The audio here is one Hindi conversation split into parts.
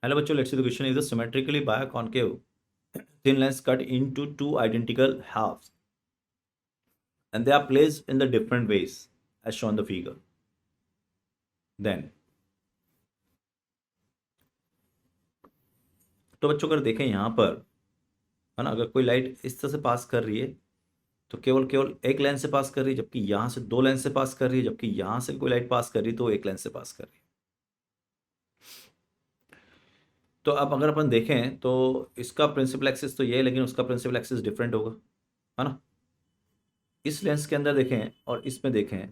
हेलो बच्चों, let's see the question is the symmetrically biconcave thin lens cut into two identical halves and they are placed in the different ways as shown in the figure. Then तो बच्चों अगर देखें यहाँ पर, है ना, अगर कोई लाइट इस तरह से पास कर रही है तो केवल केवल एक लेंस से पास कर रही है, जबकि यहाँ से दो लेंस से पास कर रही है, जबकि यहाँ से कोई लाइट पास कर रही है तो एक लेंस से पास कर रही है। तो अब अगर अपन देखें तो इसका प्रिंसिपल एक्सिस तो ये है, लेकिन उसका प्रिंसिपल एक्सिस डिफरेंट होगा, है ना। इस लेंस के अंदर देखें और इसमें देखें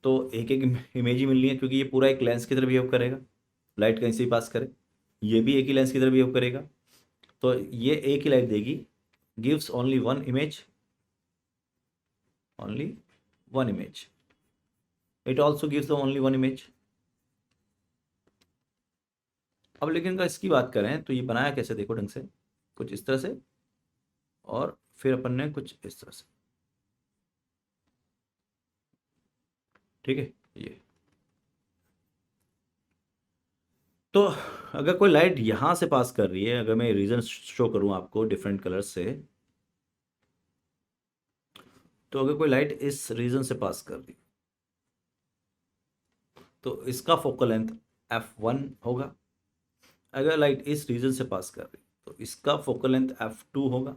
तो एक एक इमेज ही मिलनी है, क्योंकि ये पूरा एक लेंस की तरह बिहेव करेगा, लाइट कहीं से भी पास करे। ये भी एक ही लेंस की तरह बिहेव करेगा, तो ये एक ही लाइट देगी, gives only one image, only one image. It also gives the only one image. अब लेकिन अगर इसकी बात करें तो ये बनाया कैसे, देखो ढंग से, कुछ इस तरह से और फिर अपन ने कुछ इस तरह से, ठीक है। ये तो अगर कोई लाइट यहाँ से पास कर रही है, अगर मैं रीजन शो करूँ आपको डिफरेंट कलर से, तो अगर कोई लाइट इस रीजन से पास कर रही तो इसका फोकल लेंथ f1 होगा। अगर लाइट इस रीजन से पास कर रही तो इसका फोकल लेंथ f2 होगा।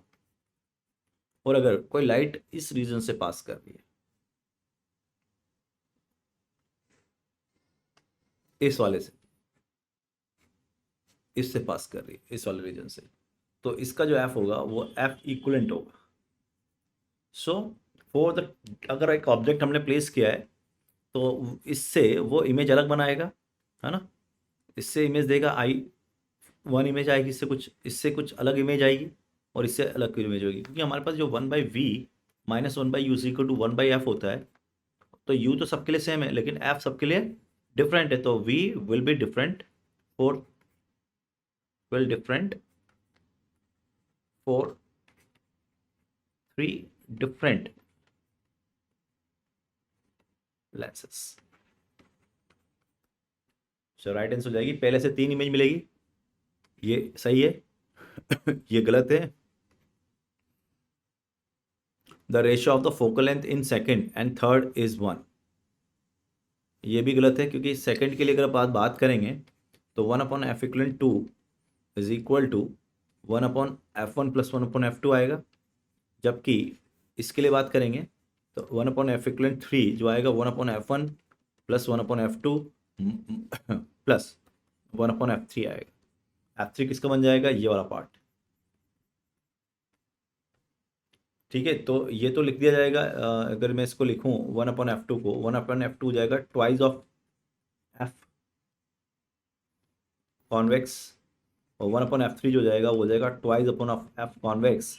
और अगर कोई लाइट इस रीजन से पास कर रही है, इस वाले से, इससे पास कर रही है इस वाले रीजन से, तो इसका जो f होगा वो f इक्वलेंट होगा। सो फॉर द, अगर एक ऑब्जेक्ट हमने प्लेस किया है तो इससे वो इमेज अलग बनाएगा, है ना। इससे इमेज देगा आई वन इमेज आएगी, इससे कुछ अलग इमेज आएगी और इससे अलग इमेज होगी, क्योंकि हमारे पास जो 1/v minus 1/u equal to 1/f होता है। तो u तो सबके लिए सेम है, लेकिन f सबके लिए डिफरेंट है, तो v will be different for three different lenses. So right answer हो जाएगी, पहले से 3 इमेज मिलेगी, ये सही है। ये गलत है। The ratio of the focal length in second and third is 1, ये भी गलत है, क्योंकि सेकेंड के लिए अगर बात करेंगे तो 1/f=2 is equal to 1/f1 plus 1/f2 आएगा। जबकि इसके लिए बात करेंगे तो 1/f=3 जो आएगा 1/f1 plus 1/f2 plus 1/f3 आएगा। f3 किसका बन जाएगा, ये वाला पार्ट, ठीक है। तो ये तो लिख दिया जाएगा, अगर मैं इसको लिखूं 1/f2 को, 1/f2 हो जाएगा ट्वाइस ऑफ f कॉन्वेक्स, और 1/f3 जो जाएगा वो जाएगा twice upon of f convex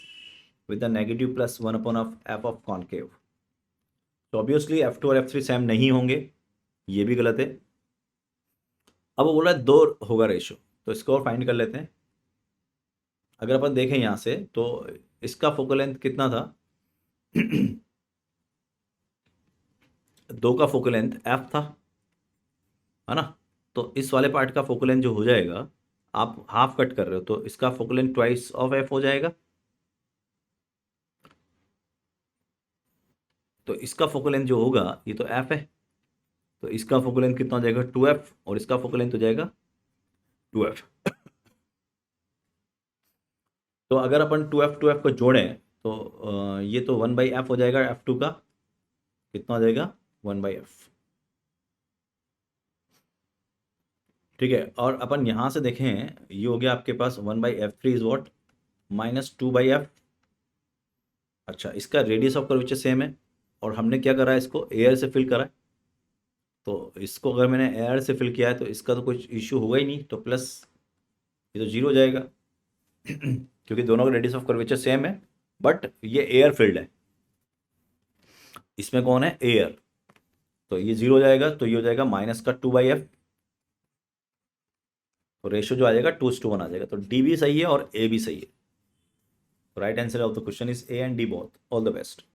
with the negative plus 1/f of concave. तो ऑब्वियसली f2 और f3 सेम नहीं होंगे, ये भी गलत है। अब वो बोला 2 होगा रेशो, तो इसको और फाइंड कर लेते हैं। अगर अपन देखें यहाँ से तो इसका फोकल लेंथ कितना था, 2 का फोकल लेंथ f था, है ना। तो इस वाले पार्ट का फोकल लेंथ जो हो जाएगा, आप हाफ कट कर रहे हो तो इसका focal length twice of f हो जाएगा। तो इसका फोकल लेंथ जो होगा, ये तो f है, तो इसका फोकल लेंथ कितना हो जाएगा 2f, और इसका फोकल लेंथ हो जाएगा 2f। तो अगर अपन 2f को जोड़ें तो ये तो 1/f हो जाएगा, f2 का कितना हो जाएगा 1/f, ठीक है। और अपन यहाँ से देखें, ये हो गया आपके पास 1/f3 इज वॉट -2/f। अच्छा, इसका रेडियस ऑफ कर्वेचर सेम है, और हमने क्या करा है, इसको एयर से फिल करा है। तो इसको अगर मैंने एयर से फिल किया है तो इसका तो कुछ इश्यू होगा ही नहीं, तो प्लस ये तो 0 हो जाएगा, क्योंकि दोनों का रेडियस ऑफ कर्वेचर सेम है, बट ये एयर फिल्ड है, इसमें कौन है, एयर। तो ये 0 हो जाएगा, तो ये हो जाएगा माइनस का 2/f, तो रेशियो जो आ जाएगा 2:1 आ जाएगा। तो डी भी सही है और ए भी सही है। Right answer of the question is A and D both. All the best.